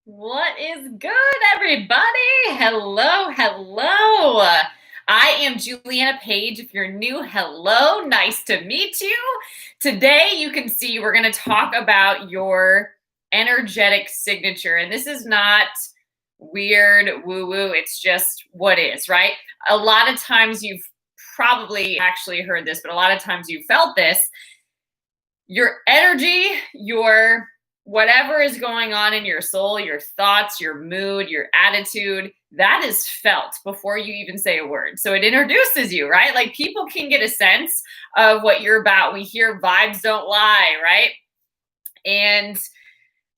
What is good, everybody? Hello, hello. I am Juliana Page. If you're new, hello. Nice to meet you. Today, you can see we're going to talk about your energetic signature. And this is not weird woo-woo. It's just what is, right? A lot of times you've probably actually heard this, but a lot of times you felt this. Your energy, your whatever is going on in your soul, your thoughts, your mood, your attitude, that is felt before you even say a word. So it introduces you, right? Like people can get a sense of what you're about. We hear vibes don't lie, right? And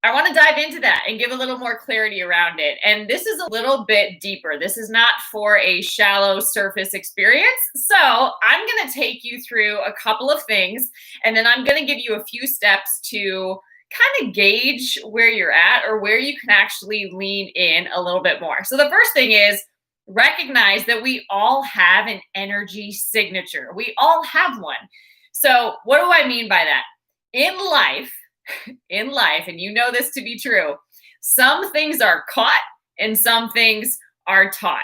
I want to dive into that and give a little more clarity around it. And this is a little bit deeper. This is not for a shallow surface experience. So I'm going to take you through a couple of things, and then I'm going to give you a few steps to kind of gauge where you're at or where you can actually lean in a little bit more. So the first thing is recognize that we all have an energy signature. We all have one. So what do I mean by that? In life, and you know this to be true, some things are caught and some things are taught.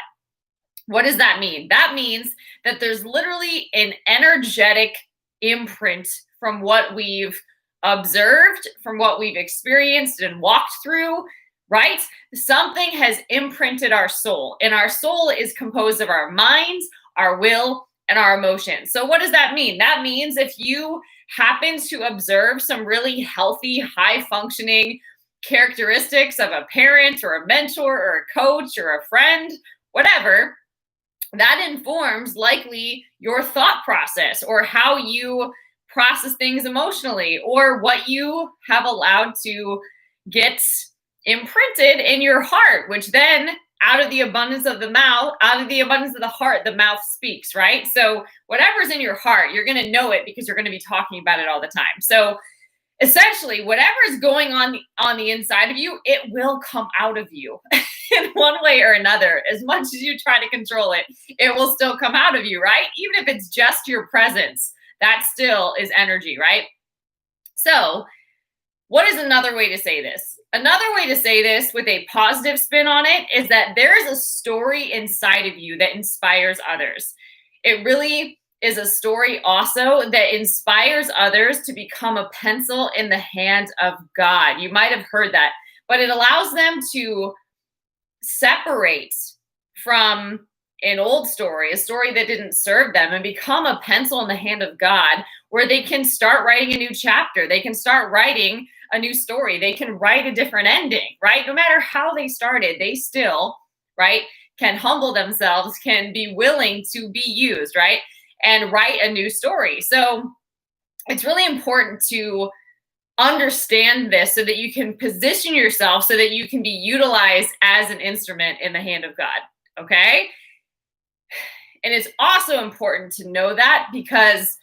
What does that mean? That means that there's literally an energetic imprint from what we've observed, from what we've experienced and walked through, right? Something has imprinted our soul, and our soul is composed of our minds, our will, and our emotions. So what does that mean? That means if you happen to observe some really healthy, high functioning characteristics of a parent or a mentor or a coach or a friend, whatever, that informs likely your thought process or how you process things emotionally or what you have allowed to get imprinted in your heart, which then out of the abundance of the mouth, out of the abundance of the heart, the mouth speaks, right? So whatever's in your heart, you're going to know it because you're going to be talking about it all the time. So essentially, whatever is going on the inside of you, it will come out of you in one way or another. As much as you try to control it, it will still come out of you, right? Even if it's just your presence, that still is energy, right? So what is another way to say this? Another way to say this with a positive spin on it is that there is a story inside of you that inspires others. It really is a story also that inspires others to become a pencil in the hand of God. You might have heard that, but it allows them to separate from an old story, a story that didn't serve them, and become a pencil in the hand of God where they can start writing a new chapter. They can start writing a new story. They can write a different ending, right? No matter how they started, they still, right, can humble themselves, can be willing to be used, right, and write a new story. So it's really important to understand this so that you can position yourself so that you can be utilized as an instrument in the hand of God, okay? And it's also important to know that because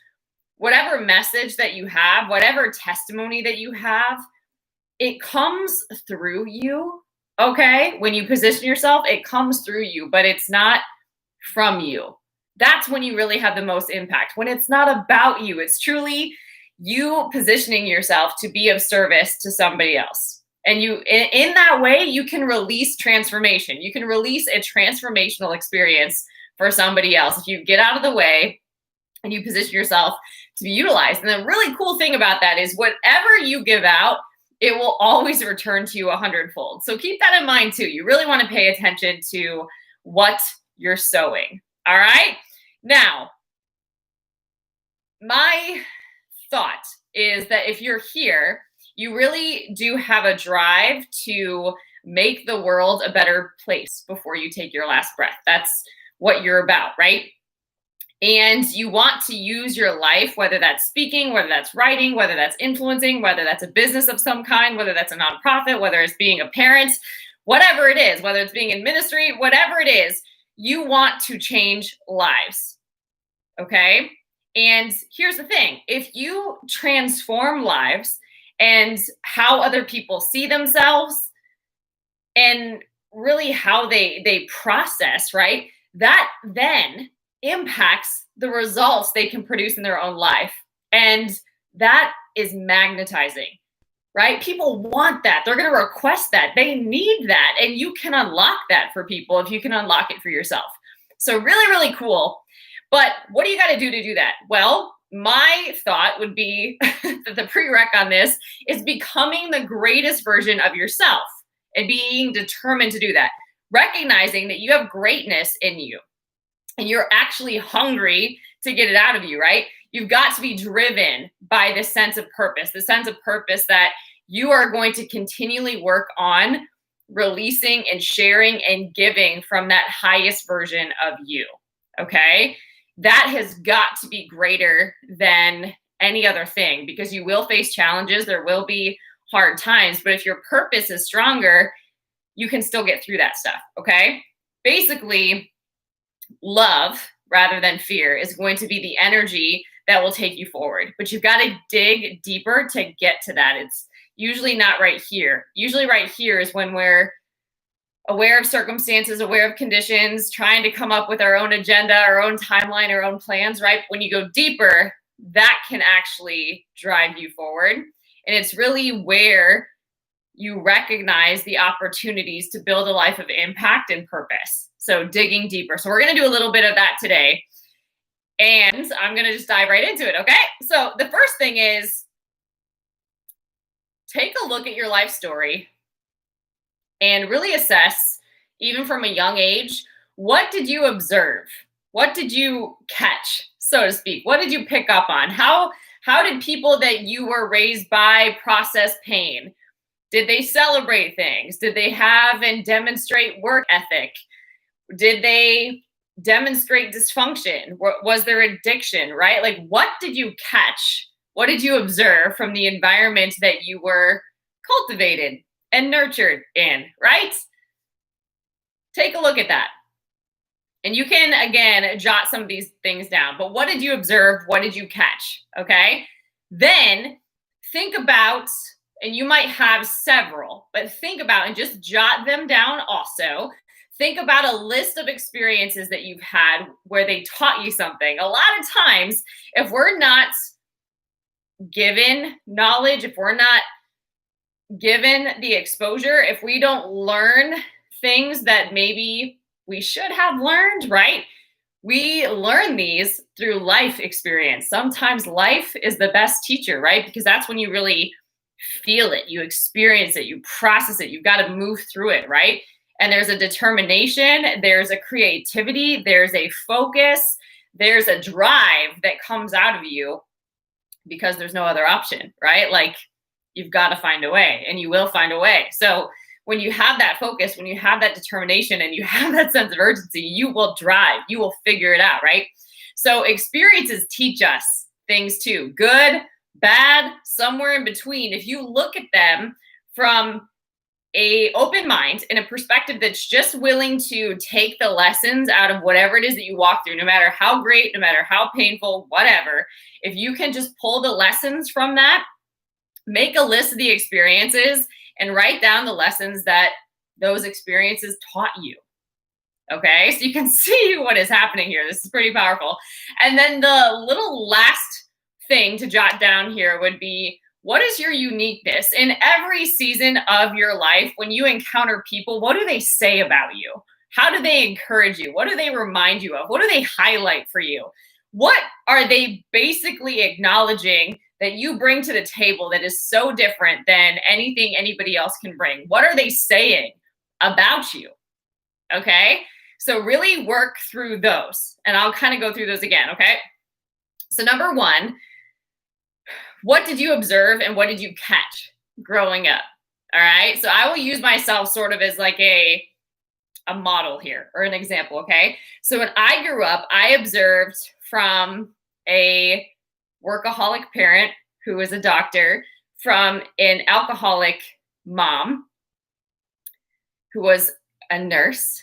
whatever message that you have, whatever testimony that you have, it comes through you, okay? When you position yourself, it comes through you, but it's not from you. That's when you really have the most impact. When it's not about you, it's truly you positioning yourself to be of service to somebody else. And you, in that way, you can release transformation. You can release a transformational experience for somebody else if you get out of the way and you position yourself to be utilized. And the really cool thing about that is whatever you give out, it will always return to you 100-fold. So keep that in mind too. You really want to pay attention to what you're sowing. All right. Now, my thought is that if you're here, you really do have a drive to make the world a better place before you take your last breath. That's what you're about, right? And you want to use your life, whether that's speaking, whether that's writing, whether that's influencing, whether that's a business of some kind, whether that's a nonprofit, whether it's being a parent, whatever it is, whether it's being in ministry, whatever it is, you want to change lives, okay? And here's the thing. If you transform lives and how other people see themselves and really how they process, right, that then impacts the results they can produce in their own life. And that is magnetizing. right? People want that. They're going to request that. They need that. And you can unlock that for people if you can unlock it for yourself. So really, really cool. But what do you got to do that? Well, my thought would be that the prereq on this is becoming the greatest version of yourself and being determined to do that. Recognizing that you have greatness in you and you're actually hungry to get it out of you, right? You've got to be driven by this sense of purpose, the sense of purpose that you are going to continually work on releasing and sharing and giving from that highest version of you, okay? That has got to be greater than any other thing because you will face challenges. There will be hard times, but if your purpose is stronger, you can still get through that stuff, okay? Basically, love rather than fear is going to be the energy that will take you forward, but you've got to dig deeper to get to that. It's usually not right here. Usually right here is when we're aware of circumstances, aware of conditions, trying to come up with our own agenda, our own timeline, our own plans, right? When you go deeper, that can actually drive you forward. And it's really where you recognize the opportunities to build a life of impact and purpose. So digging deeper. So we're going to do a little bit of that today. And I'm going to just dive right into it, okay? So the first thing is take a look at your life story and really assess, even from a young age, what did you observe? What did you catch, so to speak? What did you pick up on? How did people that you were raised by process pain? Did they celebrate things? Did they have and demonstrate work ethic? Did they demonstrate dysfunction? Was there addiction, right? Like, what did you catch? What did you observe from the environment that you were cultivated and nurtured in, right? Take a look at that. And you can, again, jot some of these things down. But what did you observe? What did you catch? Okay? Then think about, and you might have several, but think about and just jot them down also. Think about a list of experiences that you've had where they taught you something. A lot of times, if we're not given knowledge, if we're not given the exposure, if we don't learn things that maybe we should have learned, right? We learn these through life experience. Sometimes life is the best teacher, right? Because that's when you really feel it, you experience it, you process it, you've got to move through it, right? And there's a determination, there's a creativity, there's a focus, there's a drive that comes out of you because there's no other option, right? Like, you've got to find a way, and you will find a way. So when you have that focus, when you have that determination, and you have that sense of urgency, you will drive, you will figure it out, right? So experiences teach us things too, good, bad, somewhere in between. If you look at them from a open mind and a perspective that's just willing to take the lessons out of whatever it is that you walk through, no matter how great, no matter how painful, whatever, if you can just pull the lessons from that, make a list of the experiences and write down the lessons that those experiences taught you. Okay, so you can see what is happening here. This is pretty powerful. And then the little last thing to jot down here would be, what is your uniqueness? In every season of your life, when you encounter people, what do they say about you? How do they encourage you? What do they remind you of? What do they highlight for you? What are they basically acknowledging that you bring to the table that is so different than anything anybody else can bring? What are they saying about you? Okay, so really work through those. And I'll kind of go through those again, okay? So number one, what did you observe and what did you catch growing up? All right, so I will use myself sort of as like a model here, or an example, okay? So when I grew up, I observed from a workaholic parent who was a doctor, from an alcoholic mom who was a nurse,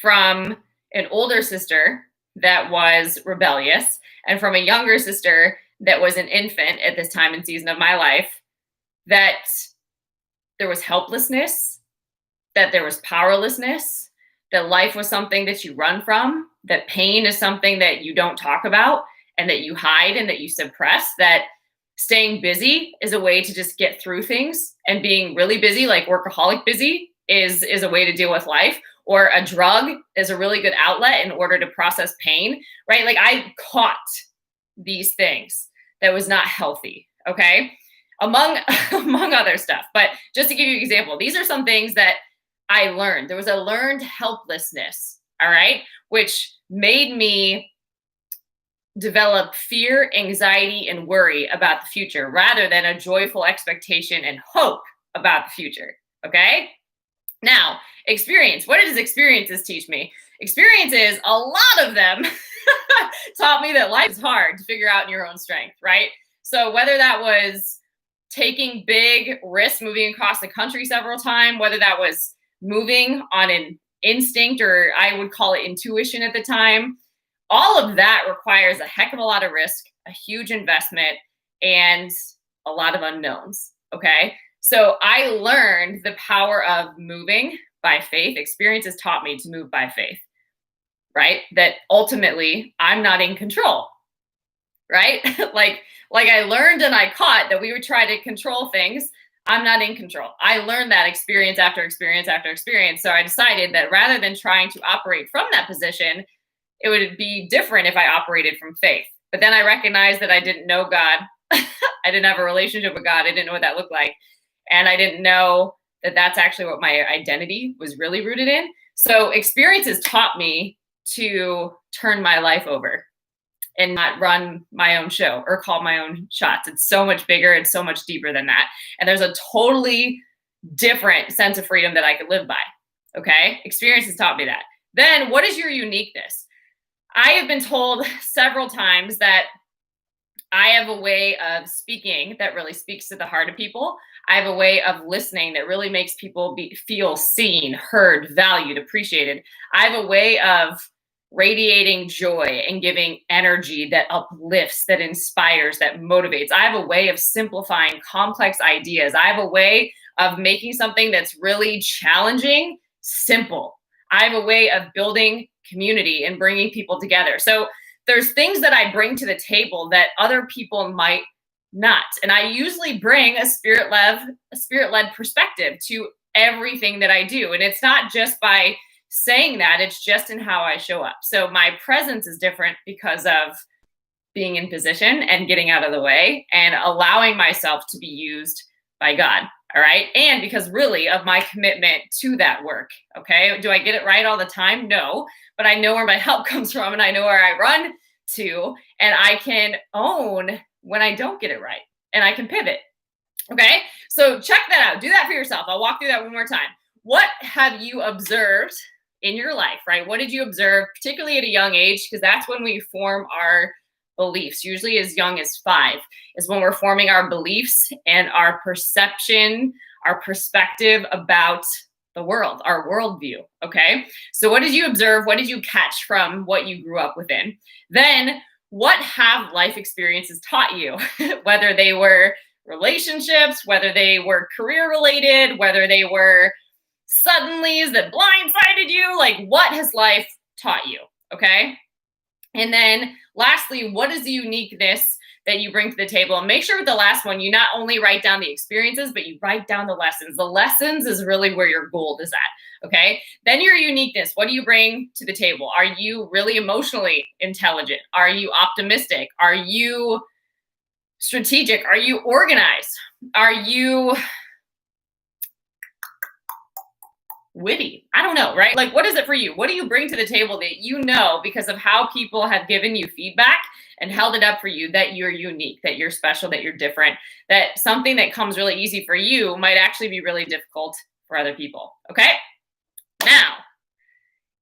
from an older sister that was rebellious, and from a younger sister that was an infant at this time and season of my life, that there was helplessness, that there was powerlessness, that life was something that you run from, that pain is something that you don't talk about and that you hide and that you suppress, that staying busy is a way to just get through things, and being really busy, like workaholic busy, is a way to deal with life. Or a drug is a really good outlet in order to process pain, right? Like I caught these things that was not healthy, okay? Among other stuff. But just to give you an example, these are some things that I learned. There was a learned helplessness, all right, which made me develop fear, anxiety, and worry about the future rather than a joyful expectation and hope about the future, okay? Now, experience. What does experiences teach me? Experiences, a lot of them taught me that life is hard to figure out in your own strength, right? So whether that was taking big risks, moving across the country several times, whether that was moving on an instinct, or I would call it intuition at the time, all of that requires a heck of a lot of risk, a huge investment, and a lot of unknowns, okay? So I learned the power of moving by faith. Experiences taught me to move by faith, right? That ultimately I'm not in control, right? like I learned and I caught that we would try to control things. I'm not in control. I learned that experience after experience after experience. So I decided that rather than trying to operate from that position, it would be different if I operated from faith. But then I recognized that I didn't know God. I didn't have a relationship with God. I didn't know what that looked like. And I didn't know that that's actually what my identity was really rooted in. So experiences taught me to turn my life over and not run my own show or call my own shots. It's so much bigger. It's so much deeper than that. And there's a totally different sense of freedom that I could live by. Okay. Experiences taught me that. Then what is your uniqueness? I have been told several times that I have a way of speaking that really speaks to the heart of people. I have a way of listening that really makes people feel seen, heard, valued, appreciated. I have a way of radiating joy and giving energy that uplifts, that inspires, that motivates. I have a way of simplifying complex ideas. I have a way of making something that's really challenging simple. I have a way of building community and bringing people together. So there's things that I bring to the table that other people might not. And I usually bring a spirit-led perspective to everything that I do. And it's not just by saying that, it's just in how I show up. So my presence is different because of being in position and getting out of the way and allowing myself to be used by God. All right. And because really of my commitment to that work. Okay. Do I get it right all the time? No, but I know where my help comes from and I know where I run to, and I can own when I don't get it right and I can pivot. Okay. So check that out. Do that for yourself. I'll walk through that one more time. What have you observed in your life, right? What did you observe, particularly at a young age? Because that's when we form our beliefs, usually as young as 5 is when we're forming our beliefs and our perception, our perspective about the world, our worldview. Okay. So what did you observe? What did you catch from what you grew up within? Then what have life experiences taught you? Whether they were relationships, whether they were career related, whether they were suddenlies that blindsided you, like what has life taught you? Okay. And then lastly, what is the uniqueness that you bring to the table? And make sure with the last one, you not only write down the experiences, but you write down the lessons. The lessons is really where your gold is at, okay? Then your uniqueness, what do you bring to the table? Are you really emotionally intelligent? Are you optimistic? Are you strategic? Are you organized? Are you witty? I don't know, right? Like, what is it for you? What do you bring to the table that you know because of how people have given you feedback and held it up for you that you're unique, that you're special, that you're different, that something that comes really easy for you might actually be really difficult for other people, okay? Now,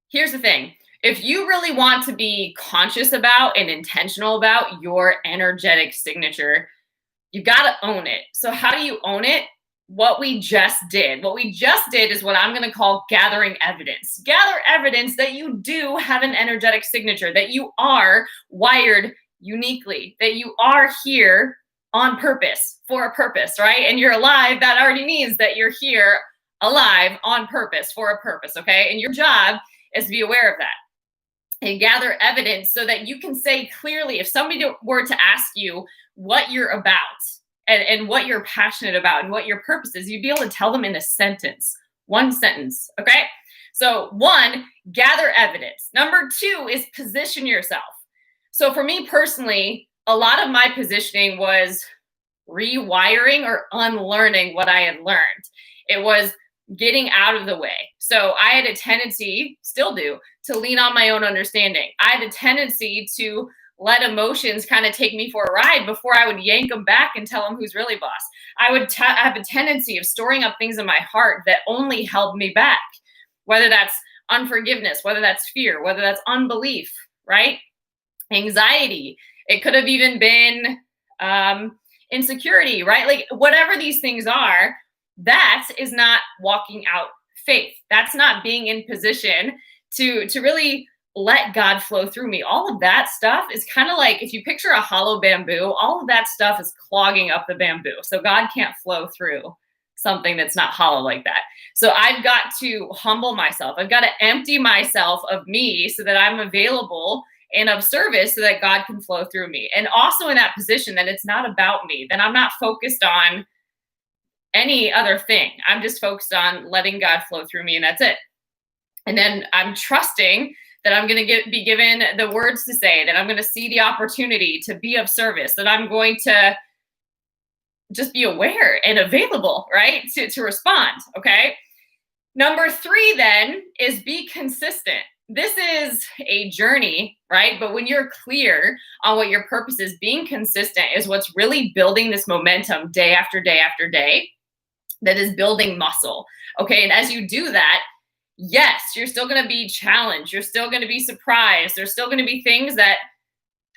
here's the thing. If you really want to be conscious about and intentional about your energetic signature, you got to own it. So how do you own it? What we just did is what I'm going to call gathering evidence. Gather evidence that you do have an energetic signature, that you are wired uniquely, that you are here on purpose, for a purpose, right? And you're alive. That already means that you're here alive on purpose, for a purpose, okay? And your job is to be aware of that and gather evidence so that you can say clearly, if somebody were to ask you, what you're about and what you're passionate about and what your purpose is, you'd be able to tell them in a sentence, one sentence. Okay. So 1, gather evidence. Number 2 is position yourself. So for me personally, a lot of my positioning was rewiring or unlearning what I had learned. It was getting out of the way. So I had a tendency, still do, to lean on my own understanding. I had a tendency to let emotions kind of take me for a ride before I would yank them back and tell them who's really boss. I would have a tendency of storing up things in my heart that only held me back, whether that's unforgiveness, whether that's fear, whether that's unbelief, right? Anxiety. It could have even been insecurity, right? Like whatever these things are, that is not walking out faith. That's not being in position to really let God flow through me. All of that stuff is kind of like if you picture a hollow bamboo, all of that stuff is clogging up the bamboo. So God can't flow through something that's not hollow like that. So I've got to humble myself. I've got to empty myself of me so that I'm available and of service so that God can flow through me. And also in that position that it's not about me, then I'm not focused on any other thing. I'm just focused on letting God flow through me, and that's it. And then I'm trusting that I'm going to be given the words to say, that I'm going to see the opportunity to be of service, that I'm going to just be aware and available, right, to respond, okay? Number 3 then is be consistent. This is a journey, right? But when you're clear on what your purpose is, being consistent is what's really building this momentum day after day after day that is building muscle, okay? And as you do that, yes, you're still going to be challenged. You're still going to be surprised. There's still going to be things that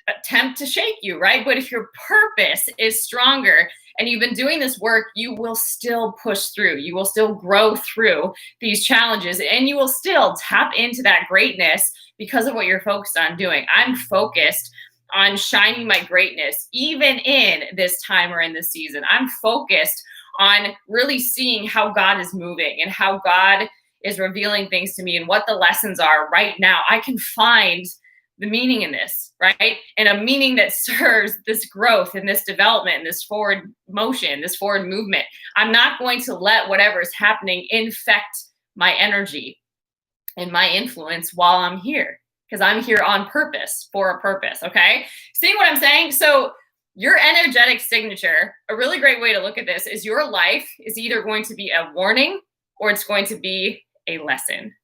attempt to shake you, right? But if your purpose is stronger and you've been doing this work, you will still push through. You will still grow through these challenges, and you will still tap into that greatness because of what you're focused on doing. I'm focused on shining my greatness, even in this time or in this season. I'm focused on really seeing how God is moving and how God is revealing things to me and what the lessons are right now. I can find the meaning in this, right? And a meaning that serves this growth and this development and this forward motion, this forward movement. I'm not going to let whatever is happening infect my energy and my influence while I'm here, because I'm here on purpose, for a purpose, okay? Seeing what I'm saying? So your energetic signature, a really great way to look at this is your life is either going to be a warning or it's going to be a lesson.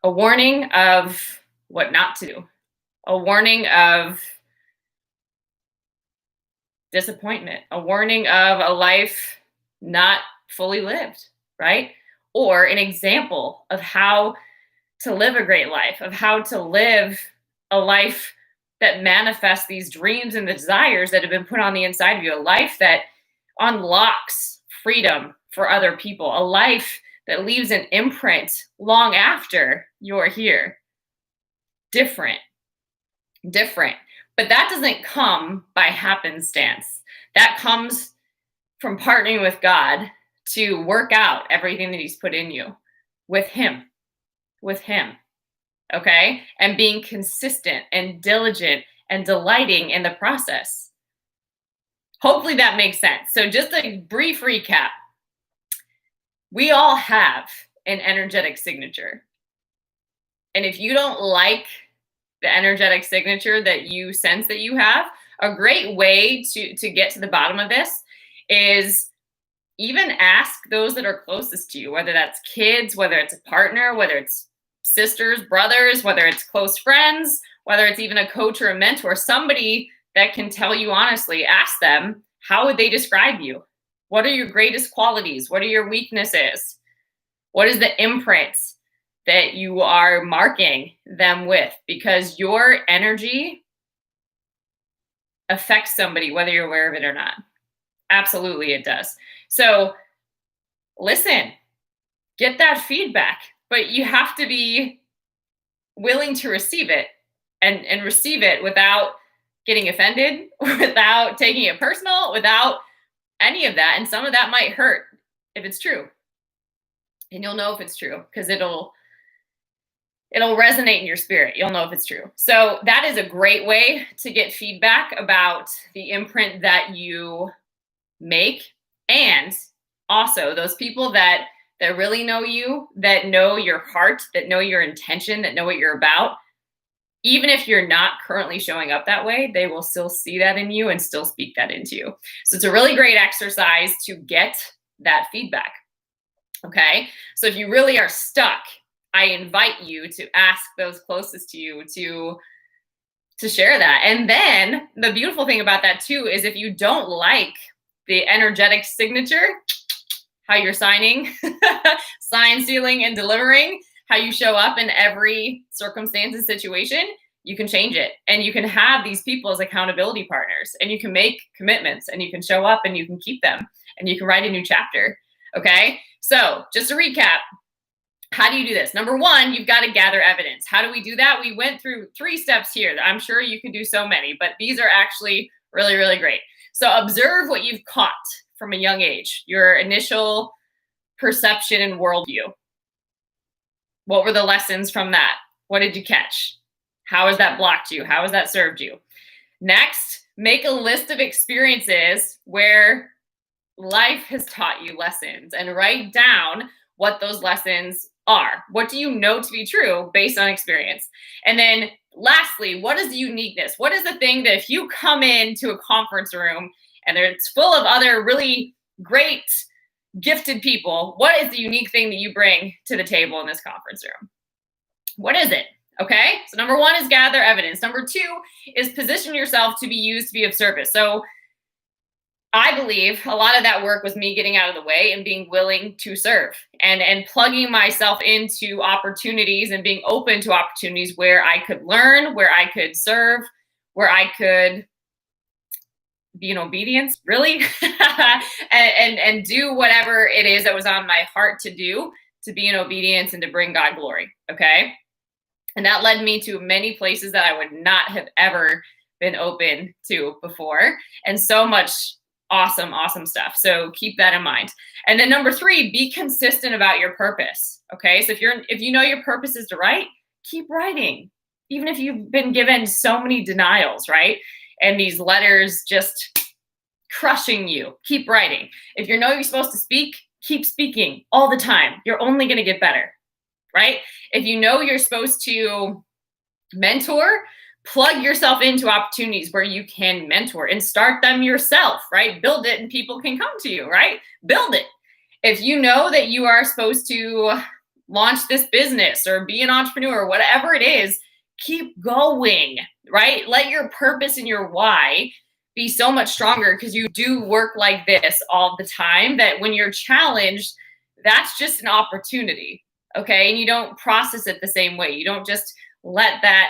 A warning of what not to do. A warning of disappointment. A warning of a life not fully lived, right? Or an example of how to live a great life, of how to live a life that manifests these dreams and the desires that have been put on the inside of you. A life that unlocks freedom for other people. A life that leaves an imprint long after you're here. Different. But that doesn't come by happenstance. That comes from partnering with God to work out everything that He's put in you with Him. Okay? And being consistent and diligent and delighting in the process. Hopefully that makes sense. So just a brief recap. We all have an energetic signature. And if you don't like the energetic signature that you sense that you have, a great way to get to the bottom of this is even ask those that are closest to you, whether that's kids, whether it's a partner, whether it's sisters, brothers, whether it's close friends, whether it's even a coach or a mentor, somebody that can tell you honestly. Ask them, how would they describe you? What are your greatest qualities? What are your weaknesses? What is the imprint that you are marking them with? Because your energy affects somebody, whether you're aware of it or not. Absolutely, it does. So listen, get that feedback, but you have to be willing to receive it and receive it without getting offended, without taking it personal, without any of that. And some of that might hurt if it's true. And you'll know if it's true because it'll It'll resonate in your spirit. You'll know if it's true. So that is a great way to get feedback about the imprint that you make. And also those people that really know you, that know your heart, that know your intention, that know what you're about, even if you're not currently showing up that way, they will still see that in you and still speak that into you. So it's a really great exercise to get that feedback. Okay. So if you really are stuck, I invite you to ask those closest to you to share that. And then the beautiful thing about that too is if you don't like the energetic signature, how you're signing, sign, sealing, and delivering, how you show up in every circumstance and situation, you can change it. And you can have these people as accountability partners, and you can make commitments, and you can show up and you can keep them, and you can write a new chapter. Okay. So just to recap, how do you do this? Number one, you've got to gather evidence. How do we do that? We went through 3 steps here. I'm sure you could do so many, but these are actually really, really great. So observe what you've caught from a young age, your initial perception and worldview. What were the lessons from that? What did you catch? How has that blocked you? How has that served you? Next, make a list of experiences where life has taught you lessons and write down what those lessons are. What do you know to be true based on experience? And then lastly, what is the uniqueness? What is the thing that if you come into a conference room and it's full of other really great, gifted people, what is the unique thing that you bring to the table in this conference room? What is it? Okay. So number 1 is gather evidence. Number 2 is position yourself to be used to be of service. So I believe a lot of that work was me getting out of the way and being willing to serve and plugging myself into opportunities and being open to opportunities where I could learn, where I could serve, where I could be in obedience, really, and do whatever it is that was on my heart to do, to be in obedience and to bring God glory. Okay. And that led me to many places that I would not have ever been open to before. And so much awesome stuff. So keep that in mind. And then number 3, be consistent about your purpose. Okay. So if you know your purpose is to write, keep writing. Even if you've been given so many denials, right? And these letters just crushing you, keep writing. If you know you're supposed to speak, keep speaking all the time. You're only going to get better, right? If you know you're supposed to mentor, plug yourself into opportunities where you can mentor and start them yourself, right? Build it and people can come to you, right? Build it. If you know that you are supposed to launch this business or be an entrepreneur, whatever it is, keep going, right? Let your purpose and your why be so much stronger because you do work like this all the time that when you're challenged, that's just an opportunity, okay? And you don't process it the same way. You don't just let that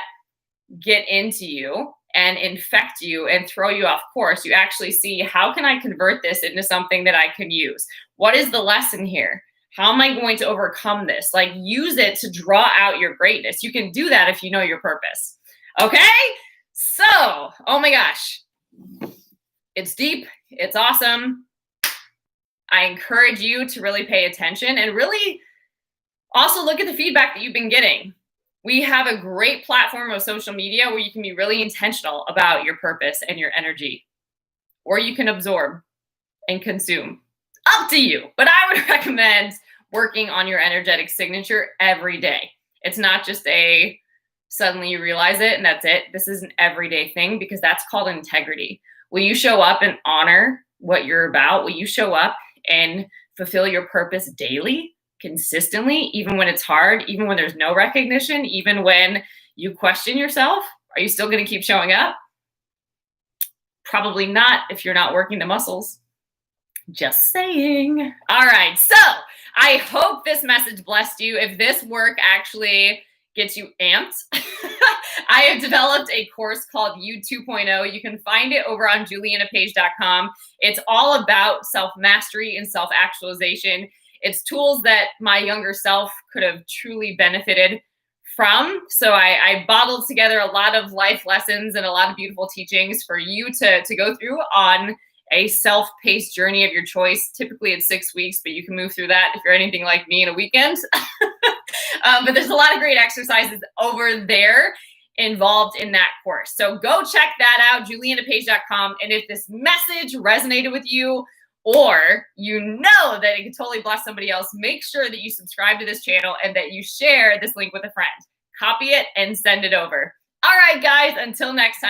get into you and infect you and throw you off course. You actually see, how can I convert this into something that I can use? What is the lesson here? How am I going to overcome this? Like, use it to draw out your greatness. You can do that if you know your purpose. Okay? So, oh my gosh, it's deep. It's awesome. I encourage you to really pay attention and really also look at the feedback that you've been getting. We have a great platform of social media where you can be really intentional about your purpose and your energy, or you can absorb and consume. Up to you. But I would recommend working on your energetic signature every day. It's not just a suddenly you realize it and that's it. This is an everyday thing because that's called integrity. Will you show up and honor what you're about? Will you show up and fulfill your purpose daily? Consistently, even when it's hard, even when there's no recognition, even when you question yourself? Are you still going to keep showing up? Probably not if you're not working the muscles. Just saying. All right. So I hope this message blessed you. If this work actually gets you amped, I have developed a course called You 2.0. You can find it over on julianapage.com. It's all about self-mastery and self-actualization. It's tools that my younger self could have truly benefited from. So I bottled together a lot of life lessons and a lot of beautiful teachings for you to go through on a self-paced journey of your choice. Typically it's 6 weeks, but you can move through that if you're anything like me in a weekend. But there's a lot of great exercises over there involved in that course. So go check that out, julianapage.com. And if this message resonated with you, or you know that it could totally bless somebody else, make sure that you subscribe to this channel and that you share this link with a friend. Copy it and send it over. All right, guys, until next time.